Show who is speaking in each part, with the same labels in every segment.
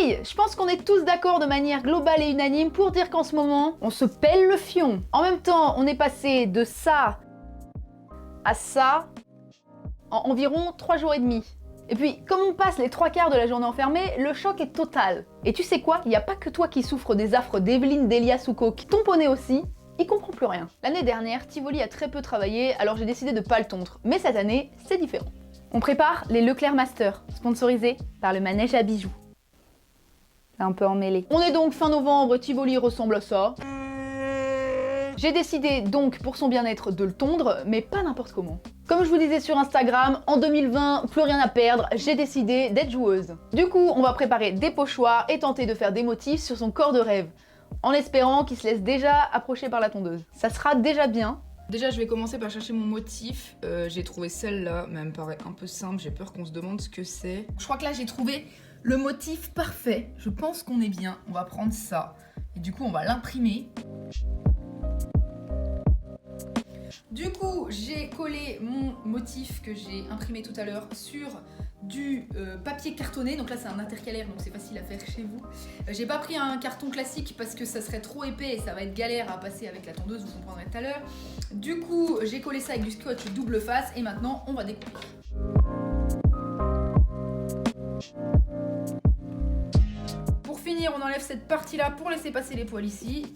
Speaker 1: filles, je pense qu'on est tous d'accord de manière globale et unanime pour dire qu'en ce moment, on se pèle le fion. En même temps, on est passé de ça à ça en environ 3 jours et demi. Et puis, comme on passe les 3/4 de la journée enfermée, le choc est total. Et tu sais quoi? Il n'y a pas que toi qui souffre des affres d'Evelyne, d'Elias ou Coke. Ton poney aussi, il comprend plus rien. L'année dernière, Tivoli a très peu travaillé, alors j'ai décidé de pas le tondre. Mais cette année, c'est différent. On prépare les Leclerc Master, sponsorisés par le manège à bijoux. C'est un peu emmêlé. On est donc fin novembre, Tivoli ressemble à ça. J'ai décidé donc pour son bien-être de le tondre, mais pas n'importe comment. Comme je vous disais sur Instagram, en 2020, plus rien à perdre, j'ai décidé d'être joueuse. Du coup, on va préparer des pochoirs et tenter de faire des motifs sur son corps de rêve, en espérant qu'il se laisse déjà approcher par la tondeuse. Ça sera déjà bien.
Speaker 2: Déjà, je vais commencer par chercher mon motif. J'ai trouvé celle-là, mais elle me paraît un peu simple, j'ai peur qu'on se demande ce que c'est. Je crois que là, j'ai trouvé le motif parfait. Je pense qu'on est bien. On va prendre ça. Et du coup, on va l'imprimer. Du coup, j'ai collé mon motif que j'ai imprimé tout à l'heure sur du papier cartonné. Donc là, c'est un intercalaire, donc c'est facile à faire chez vous. J'ai pas pris un carton classique parce que ça serait trop épais et ça va être galère à passer avec la tondeuse, vous comprendrez tout à l'heure. Du coup, j'ai collé ça avec du scotch double face et maintenant, on va découper. Pour finir, on enlève cette partie-là pour laisser passer les poils ici.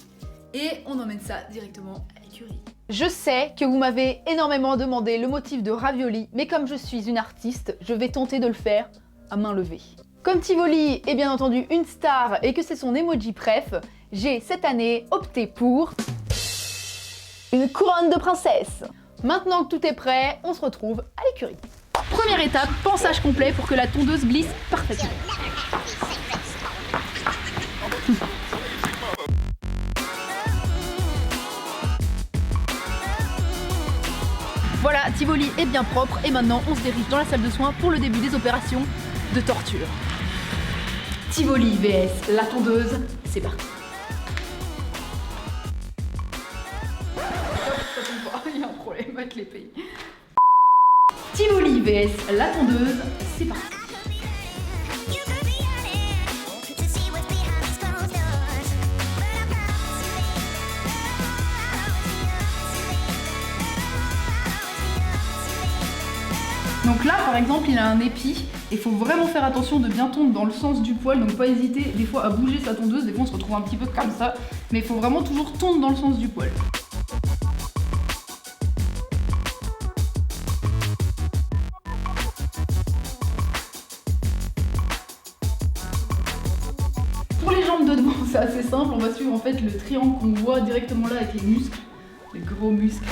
Speaker 2: Et on emmène ça directement à l'écurie.
Speaker 1: Je sais que vous m'avez énormément demandé le motif de ravioli, mais comme je suis une artiste, je vais tenter de le faire à main levée. Comme Tivoli est bien entendu une star et que c'est son emoji préf, j'ai cette année opté pour une couronne de princesse. Maintenant que tout est prêt, on se retrouve à l'écurie. Première étape, ponçage complet pour que la tondeuse glisse parfaitement. Voilà, Tivoli est bien propre et maintenant on se dirige dans la salle de soins pour le début des opérations de torture. Tivoli vs la tondeuse, c'est parti.
Speaker 2: Ça tombe pas, il y a un problème avec les pays.
Speaker 1: Tivoli vs la tondeuse, c'est parti. Donc là, par exemple, il a un épi. Il faut vraiment faire attention de bien tondre dans le sens du poil, donc pas hésiter des fois à bouger sa tondeuse. Des fois, on se retrouve un petit peu comme ça, mais il faut vraiment toujours tondre dans le sens du poil. Pour les jambes de devant, c'est assez simple. On va suivre en fait le triangle qu'on voit directement là avec les muscles, les gros muscles.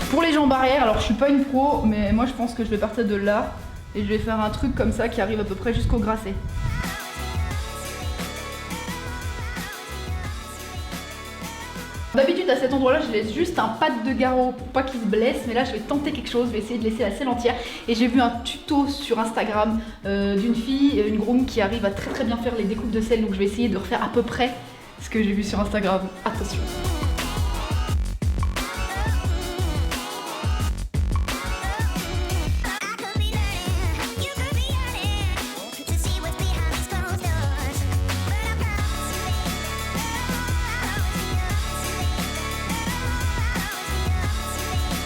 Speaker 1: Pour les jambes arrière, alors je suis pas une pro, mais moi je pense que je vais partir de là et je vais faire un truc comme ça qui arrive à peu près jusqu'au grasset. D'habitude à cet endroit-là, je laisse juste un pad de garrot pour pas qu'il se blesse, mais là je vais tenter quelque chose, je vais essayer de laisser la selle entière. Et j'ai vu un tuto sur Instagram d'une fille, une groom qui arrive à très bien faire les découpes de selle, donc je vais essayer de refaire à peu près ce que j'ai vu sur Instagram. Attention.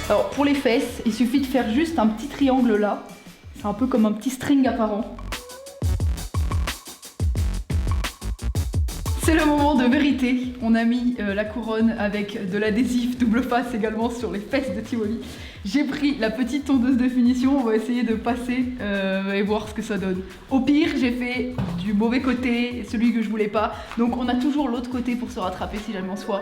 Speaker 1: Alors pour les fesses, il suffit de faire juste un petit triangle là. C'est un peu comme un petit string apparent. C'est le moment de vérité. On a mis la couronne avec de l'adhésif double face également sur les fesses de Tivoli. J'ai pris la petite tondeuse de finition, on va essayer de passer et voir ce que ça donne. Au pire, j'ai fait du mauvais côté, celui que je voulais pas. Donc on a toujours l'autre côté pour se rattraper si jamais on se voit.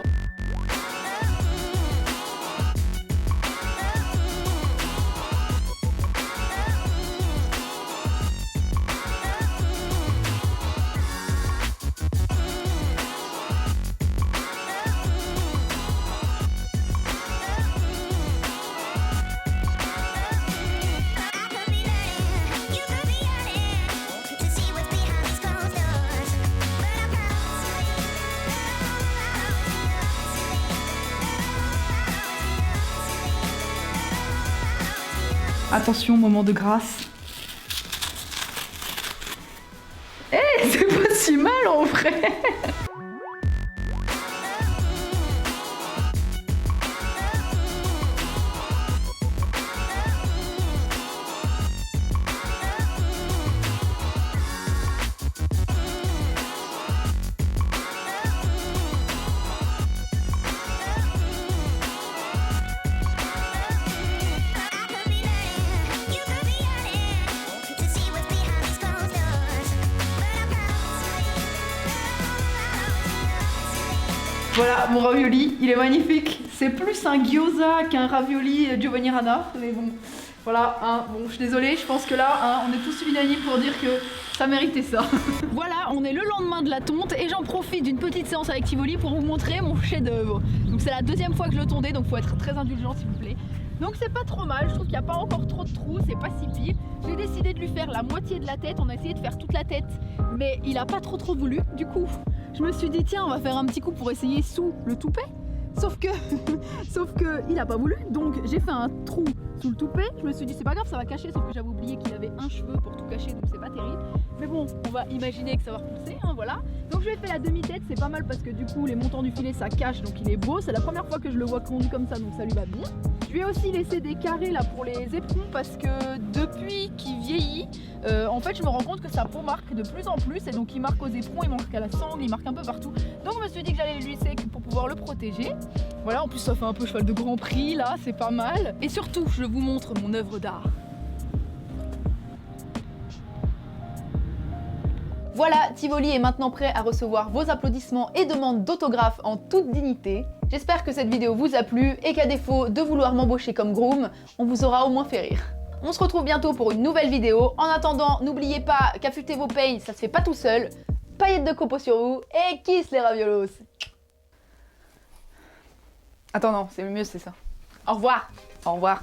Speaker 2: Attention, moment de grâce. Eh, c'est pas si mal en vrai. Voilà, mon ravioli, il est magnifique. C'est plus un gyoza qu'un ravioli Giovanni Rana, mais bon, voilà, hein, bon, je suis désolée, je pense que là, hein, on est tous unanimes pour dire que ça méritait ça. Voilà, on est le lendemain de la tonte et j'en profite d'une petite séance avec Tivoli pour vous montrer mon chef-d'œuvre. Donc c'est la deuxième fois que je le tondais, donc faut être très indulgent s'il vous plaît. Donc c'est pas trop mal, je trouve qu'il n'y a pas encore trop de trous, c'est pas si pire. J'ai décidé de lui faire la moitié de la tête, on a essayé de faire toute la tête, mais il a pas trop voulu, du coup je me suis dit tiens on va faire un petit coup pour essayer sous le toupet. Sauf que il a pas voulu, donc j'ai fait un trou sous le toupet. Je me suis dit c'est pas grave, ça va cacher, sauf que j'avais oublié qu'il avait un cheveu pour tout cacher, donc c'est pas terrible. Mais bon, on va imaginer que ça va repousser, hein, voilà. Donc je lui ai fait la demi-tête, c'est pas mal parce que du coup les montants du filet ça cache, donc il est beau. C'est la première fois que je le vois conduit comme ça, donc ça lui va bien. Je lui ai aussi laissé des carrés là pour les éperons parce que depuis qu'il vieillit, en fait je me rends compte que sa peau marque de plus en plus et donc il marque aux éperons, il marque à la sangle, il marque un peu partout. Donc je me suis dit que j'allais lui laisser pour pouvoir le protéger. Voilà, en plus ça fait un peu cheval de grand prix là, c'est pas mal. Et surtout, je vous montre mon œuvre d'art.
Speaker 1: Voilà, Tivoli est maintenant prêt à recevoir vos applaudissements et demandes d'autographes en toute dignité. J'espère que cette vidéo vous a plu et qu'à défaut de vouloir m'embaucher comme groom, on vous aura au moins fait rire. On se retrouve bientôt pour une nouvelle vidéo. En attendant, n'oubliez pas qu'affûter vos peignes, ça se fait pas tout seul. Paillettes de copeaux sur vous et kiss les raviolos. Attends, non, c'est mieux, c'est ça. Au revoir. Au revoir.